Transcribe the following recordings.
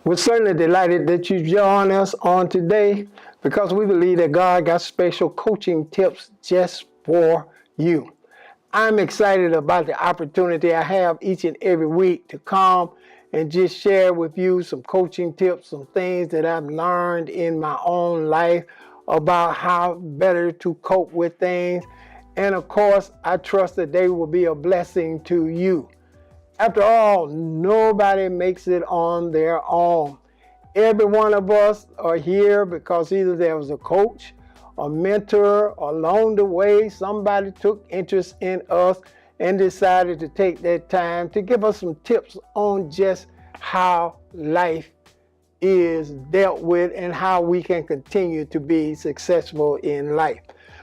We're certainly delighted that you join us on today because we believe that God got special coaching tips just for you. I'm excited about the opportunity I have each and every week to come and just share with you some coaching tips, some things that I've learned in my own life about how better to cope with things. And of course, I trust that they will be a blessing to you. After all, nobody makes it on their own. Every one of us are here because either there was a coach, a mentor, or along the way somebody took interest in us and decided to take that time to give us some tips on just how life is dealt with and how we can continue to be successful in life.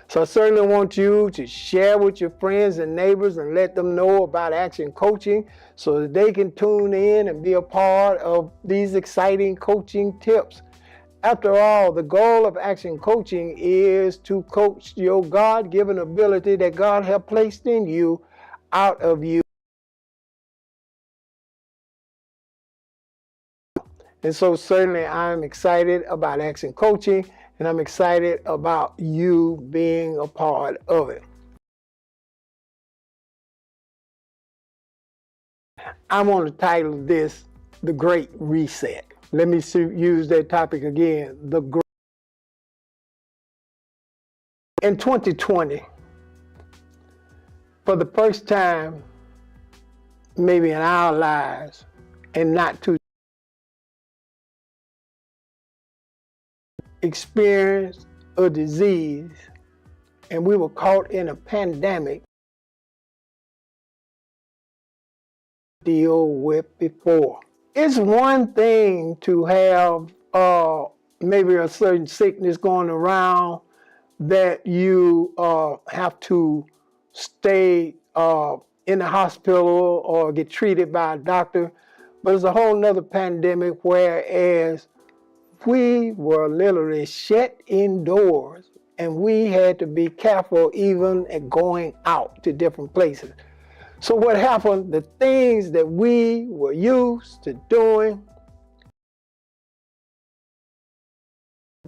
So I certainly want you to share with your friends and neighbors and let them know about Action Coaching so that they can tune in and be a part of these exciting coaching tips. After all, the goal of Action Coaching is to coach your God-given ability that God has placed in you out of you. And so certainly I'm excited about Action Coaching, and I'm excited about you being a part of it. I want to title this The Great Reset. Let me use that topic again. In 2020, for the first time, maybe in our lives, and not too, experienced a disease, and we were caught in a pandemic to deal with before. It's one thing to have maybe a certain sickness going around that you have to stay in the hospital or get treated by a doctor, but it's a whole nother pandemic, whereas we were literally shut indoors and we had to be careful even at going out to different places. So what happened, the things that we were used to doing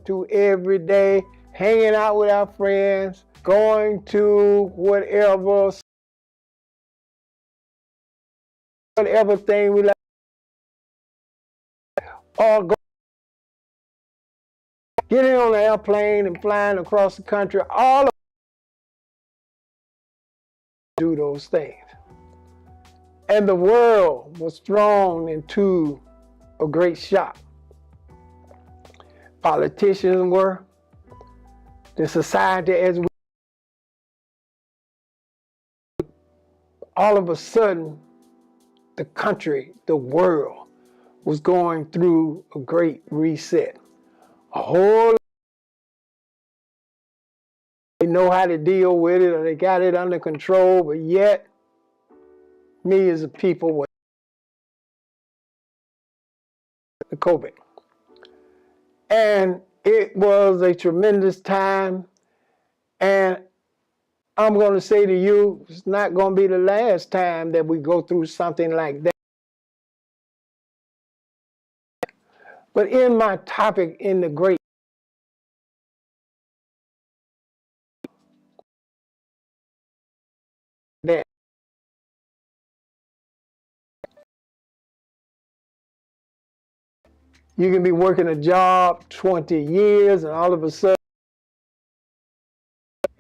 to every day, hanging out with our friends, going to whatever thing we like, or getting on an airplane and flying across the country, all of us do those things. And the world was thrown into a great shock. Politicians were, the society as we, all of a sudden, the country, the world, was going through a great reset. A whole, they know how to deal with it, or they got it under control, but yet millions of people were the COVID. And it was a tremendous time, and I'm going to say to you, it's not going to be the last time that we go through something like that. But in my topic, in the great, that you can be working a job 20 years and all of a sudden,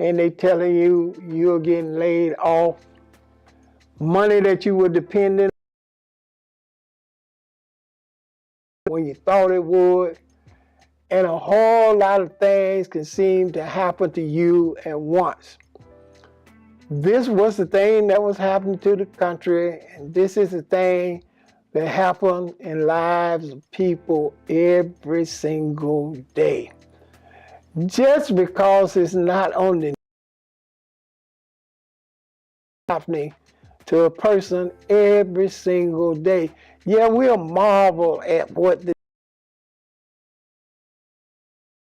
and they telling you you're getting laid off. Money that you were dependent on when you thought it would, and a whole lot of things can seem to happen to you at once. This was the thing that was happening to the country, and this is the thing that happen in lives of people every single day. Just because it's not only happening to a person every single day. Yeah, we'll marvel at what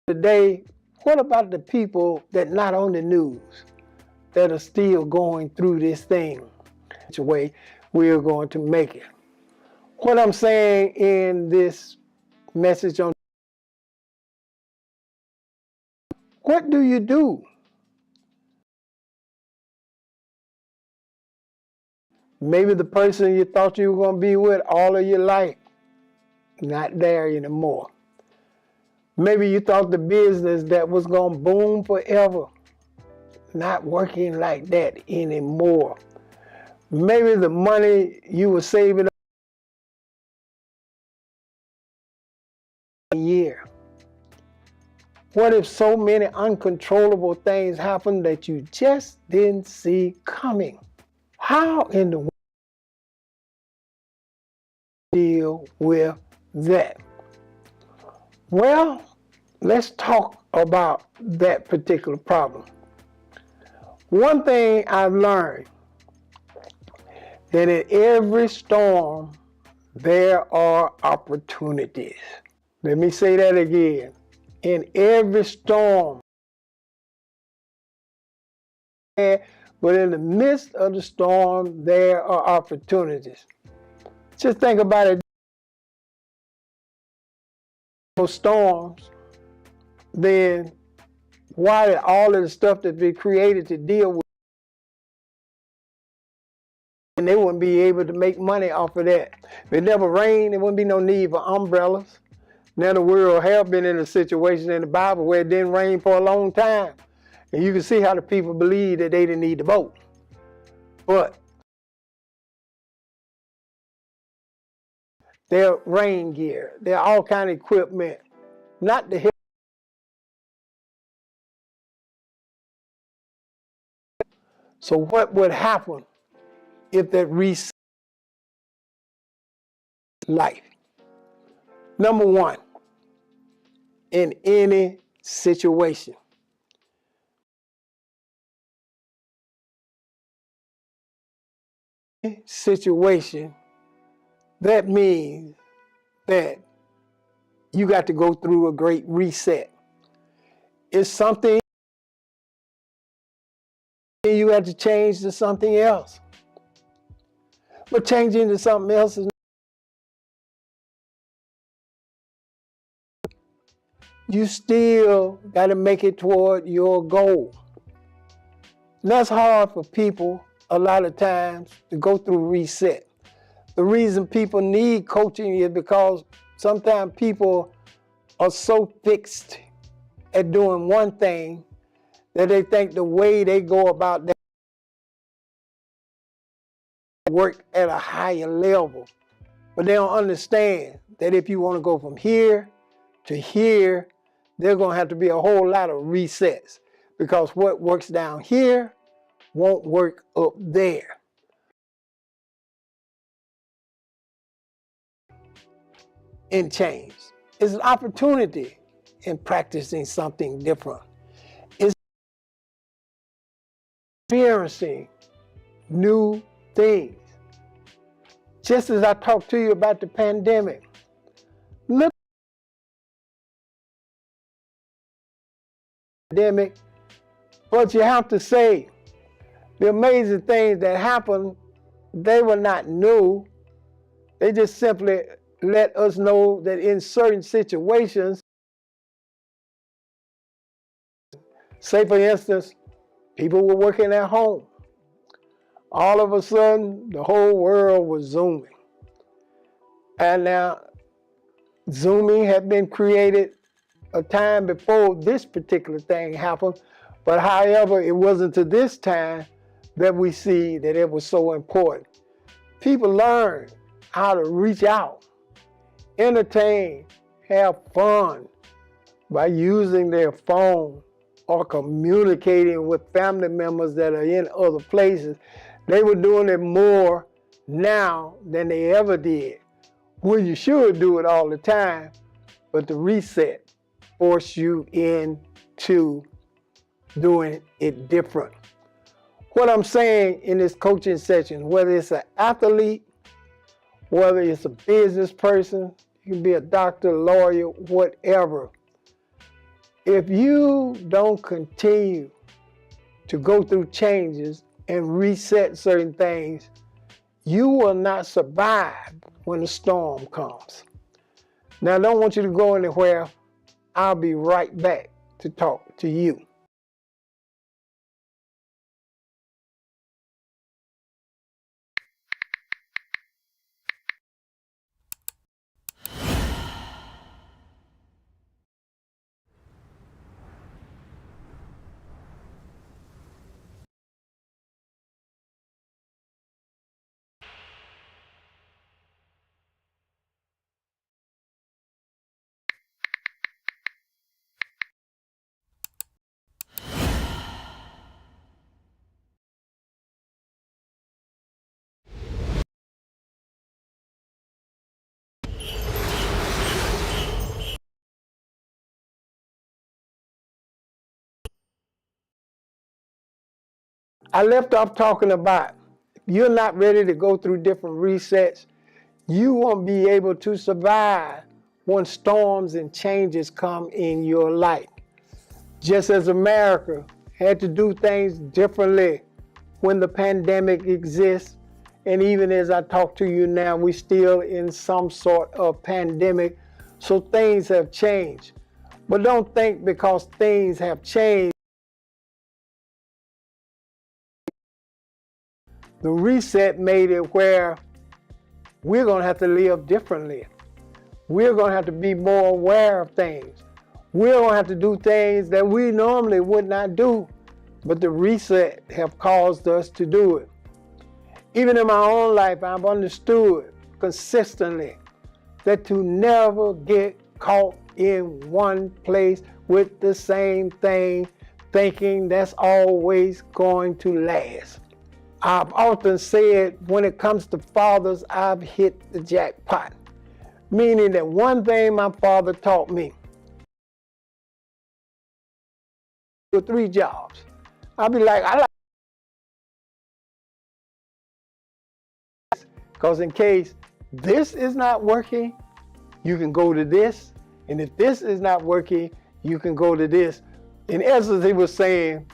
today. What about the people that not on the news that are still going through this thing? Which way we're going to make it. What I'm saying in this message on what do you do? Maybe the person you thought you were going to be with all of your life, not there anymore. Maybe you thought the business that was going to boom forever, not working like that anymore. Maybe the money you were saving a year. What if so many uncontrollable things happened that you just didn't see coming? How in the world do you deal with that? Well, let's talk about that particular problem. One thing I've learned, that in every storm, there are opportunities. Let me say that again. In every storm, but in the midst of the storm, there are opportunities. Just think about it. For storms, then why did all of the stuff that's been created to deal with, and they wouldn't be able to make money off of that? If it never rained, there wouldn't be no need for umbrellas. Now the world have been in a situation in the Bible where it didn't rain for a long time. And you can see how the people believe that they didn't need the boat. But their rain gear, their all kind of equipment, not to help. So what would happen if that reset life? Number one, in any situation, that means that you got to go through a great reset. It's something you have to change to something else. But changing to something else is you still got to make it toward your goal. And that's hard for people a lot of times to go through reset. The reason people need coaching is because sometimes people are so fixed at doing one thing that they think the way they go about that work at a higher level. But they don't understand that if you want to go from here to here, there's going to have to be a whole lot of resets, because what works down here won't work up there. In change, it's an opportunity in practicing something different. It's experiencing new things. Just as I talked to you about the pandemic, look at the pandemic, but you have to say the amazing things that happened, they were not new. They just simply let us know that in certain situations, say for instance, people were working at home. All of a sudden, the whole world was Zooming. And now, Zooming had been created a time before this particular thing happened, but however, it wasn't to this time that we see that it was so important. People learned how to reach out, entertain, have fun by using their phone or communicating with family members that are in other places. They were doing it more now than they ever did. Well, you should do it all the time, but the reset forced you into doing it different. What I'm saying in this coaching session, whether it's an athlete, whether it's a business person, you can be a doctor, lawyer, whatever. If you don't continue to go through changes and reset certain things, you will not survive when the storm comes. Now, I don't want you to go anywhere. I'll be right back to talk to you. I left off talking about if you're not ready to go through different resets, you won't be able to survive when storms and changes come in your life. Just as America had to do things differently when the pandemic exists, and even as I talk to you now, we're still in some sort of pandemic, so things have changed. But don't think because things have changed, the reset made it where we're going to have to live differently. We're going to have to be more aware of things. We're going to have to do things that we normally would not do, but the reset have caused us to do it. Even in my own life, I've understood consistently that to never get caught in one place with the same thing, thinking that's always going to last. I've often said when it comes to fathers, I've hit the jackpot. Meaning that one thing my father taught me, 3 jobs. I'll be like, I like, because in case this is not working, you can go to this. And if this is not working, you can go to this. In essence, he was saying,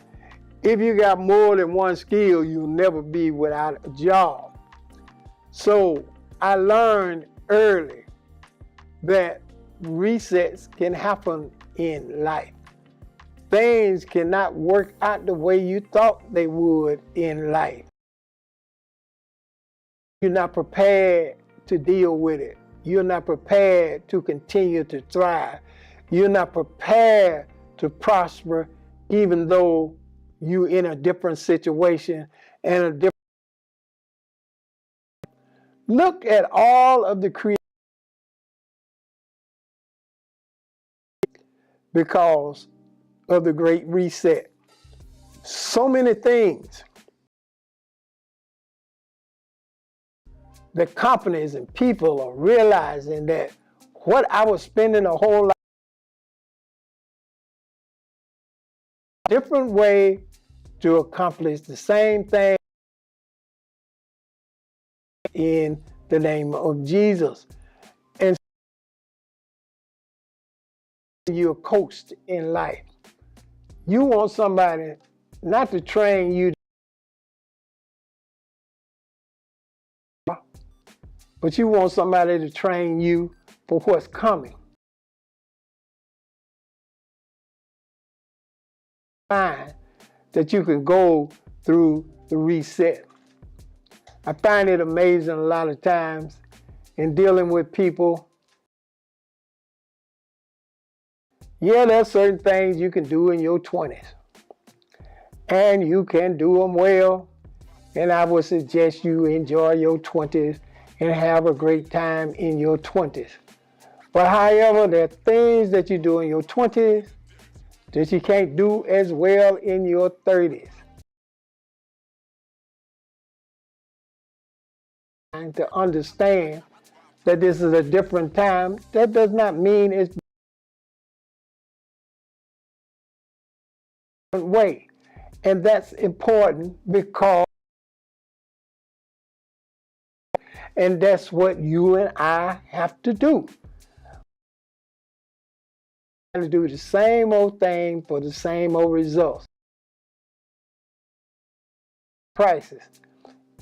if you got more than one skill, you'll never be without a job. So I learned early that resets can happen in life. Things cannot work out the way you thought they would in life. You're not prepared to deal with it. You're not prepared to continue to thrive. You're not prepared to prosper even though you're in a different situation and a different. Look at all of the creation because of the Great Reset. So many things that companies and people are realizing that what I was spending a whole lot different way to accomplish the same thing in the name of Jesus. And you're coached in life. You want somebody not to train you, but you want somebody to train you for what's coming. Find that you can go through the reset. I find it amazing a lot of times in dealing with people. Yeah, there's certain things you can do in your 20s. And you can do them well. And I would suggest you enjoy your 20s and have a great time in your 20s. But however, there are things that you do in your 20s that you can't do as well in your 30s. And to understand that this is a different time, that does not mean it's a different way. And that's important because, and that's what you and I have to do. To do the same old thing for the same old results. Prices.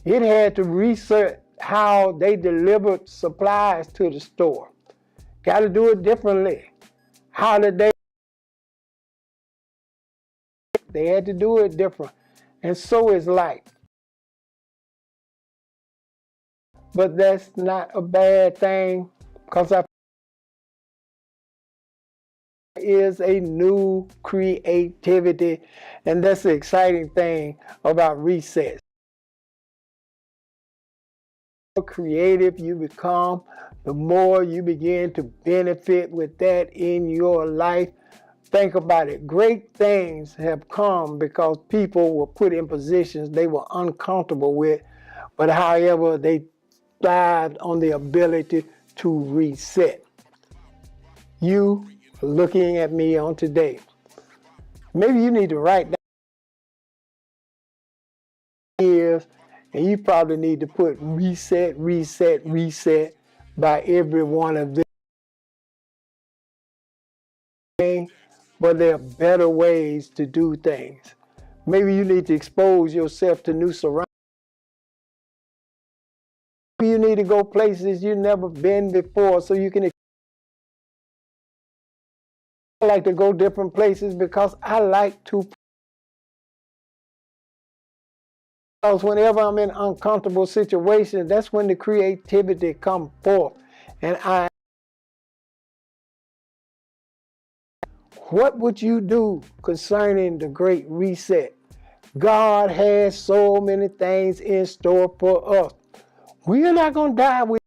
It had to research how they delivered supplies to the store. Got to do it differently. How did they had to do it different. And so is life. But that's not a bad thing, because I is a new creativity, and that's the exciting thing about resets. The more creative you become, the more you begin to benefit with that in your life. Think about it. Great things have come because people were put in positions they were uncomfortable with, but however, they thrived on the ability to reset. You looking at me on today, maybe you need to write down years, and you probably need to put reset, reset, reset by every one of them. But there are better ways to do things. Maybe you need to expose yourself to new surroundings. Maybe you need to go places you've never been before so you can. I like to go different places because I like to. Because whenever I'm in uncomfortable situations, that's when the creativity comes forth. And what would you do concerning the great reset? God has so many things in store for us. We're not going to die with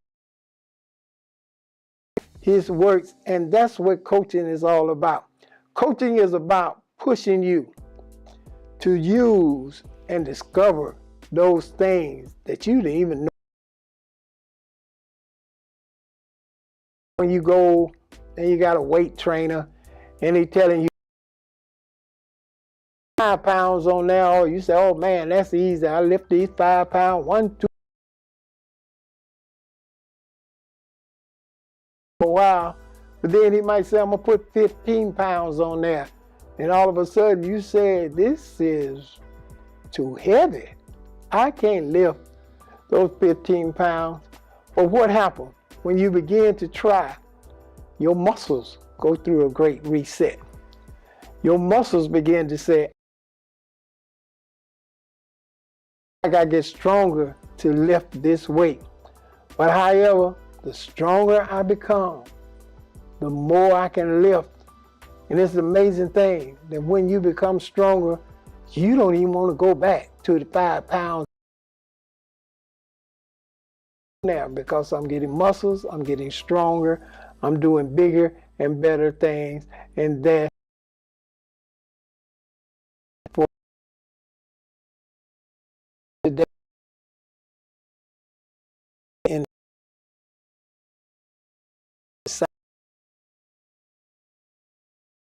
His works, and that's what coaching is all about. Coaching is about pushing you to use and discover those things that you didn't even know. When you go and you got a weight trainer and he's telling you 5 pounds on there, or you say, oh man, that's easy. I lift these 5 pounds, 1, 2. For a while, but then he might say, I'm going to put 15 pounds on there. And all of a sudden you say, this is too heavy. I can't lift those 15 pounds. But what happens when you begin to try? Your muscles go through a great reset. Your muscles begin to say, I got to get stronger to lift this weight. But however, the stronger I become, the more I can lift. And it's an amazing thing that when you become stronger, you don't even want to go back to the 5 pounds now, because I'm getting muscles, I'm getting stronger, I'm doing bigger and better things, and that's for today. In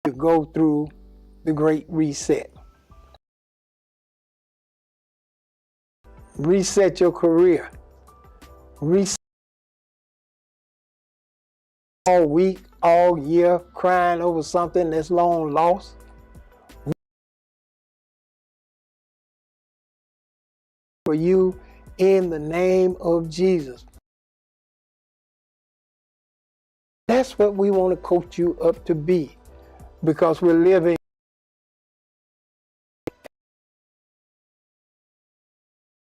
to go through the great reset. Reset your career. Reset all week, all year, crying over something that's long lost. For you, in the name of Jesus. That's what we want to coach you up to be, because we're living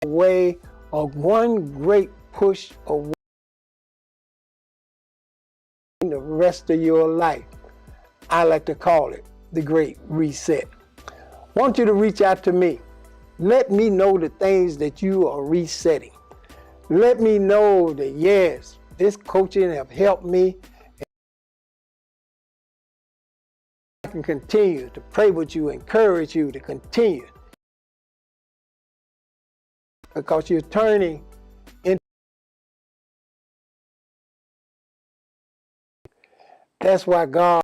a way of one great push away the rest of your life. I like to call it the great reset. I want you to reach out to me. Let me know the things that you are resetting. Let me know that, yes, this coaching have helped me. I can continue to pray with you, encourage you to continue, because you're turning into. That's why God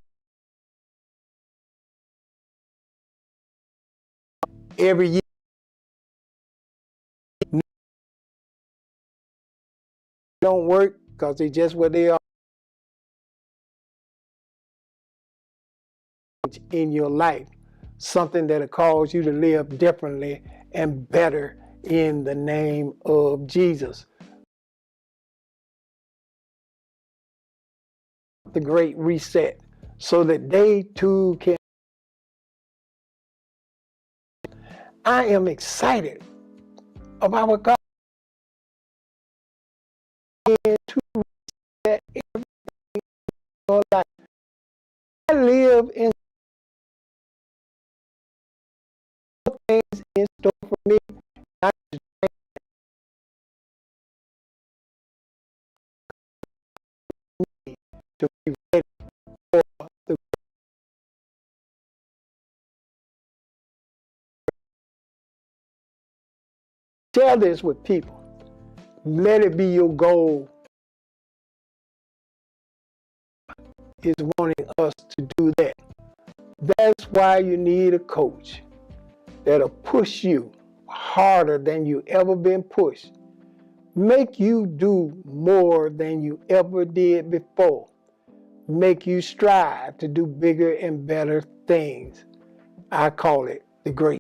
every year don't work, because they just what they are in your life. Something that'll cause you to live differently and better in the name of Jesus. the Great Reset so that they too can. I am excited about what God is to reset everything in your life. I live in things in store for me. I to be ready for the share this with people. Let it be your goal is wanting us to do that. That's why you need a coach that'll push you harder than you ever been pushed. Make you do more than you ever did before. Make you strive to do bigger and better things. I call it the great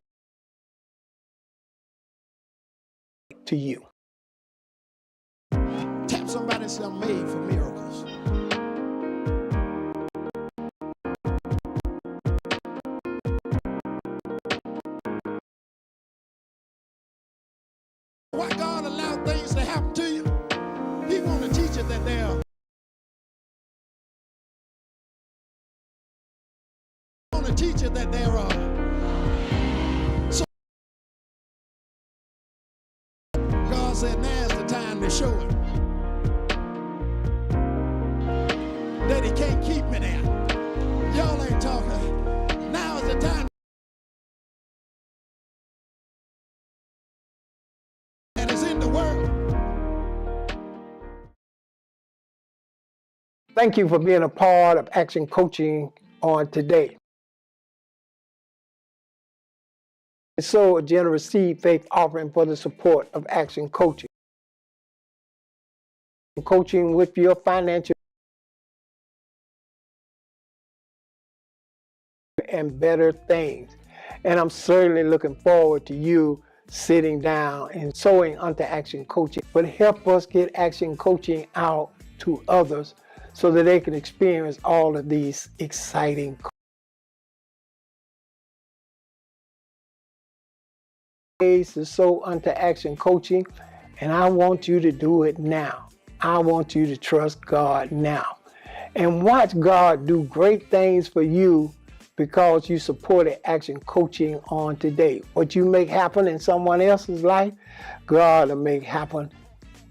to you. Tap somebody and say, I'm made for miracles. Why God allowed things to happen to you? He want to teach you that there are so God said now's the time to show it that he can't keep me there. Y'all ain't talking. Now is the time that is in the world. Thank you for being a part of Action Coaching on today. So a generous seed faith offering for the support of Action Coaching. Coaching with your financial and better things. And I'm certainly looking forward to you sitting down and sowing unto Action Coaching. But help us get Action Coaching out to others so that they can experience all of these exciting ways to sow unto Action Coaching. And I want you to do it now. I want you to trust God now. And watch God do great things for you because you supported Action Coaching on today. What you make happen in someone else's life, God will make happen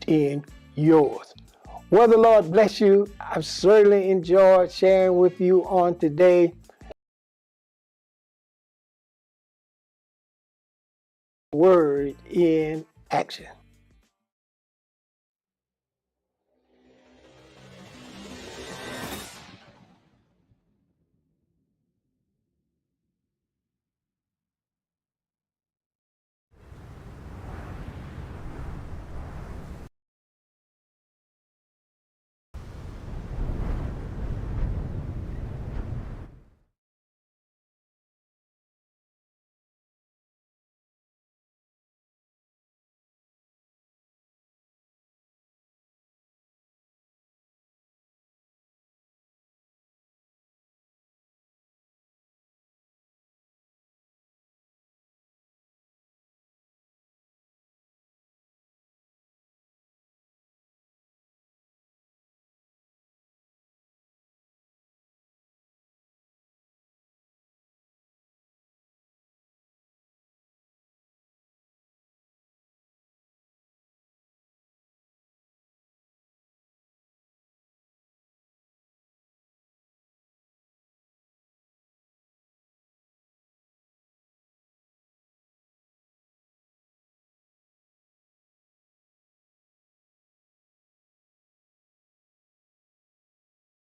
in yours. Well, the Lord bless you. I've certainly enjoyed sharing with you on today. Word in action.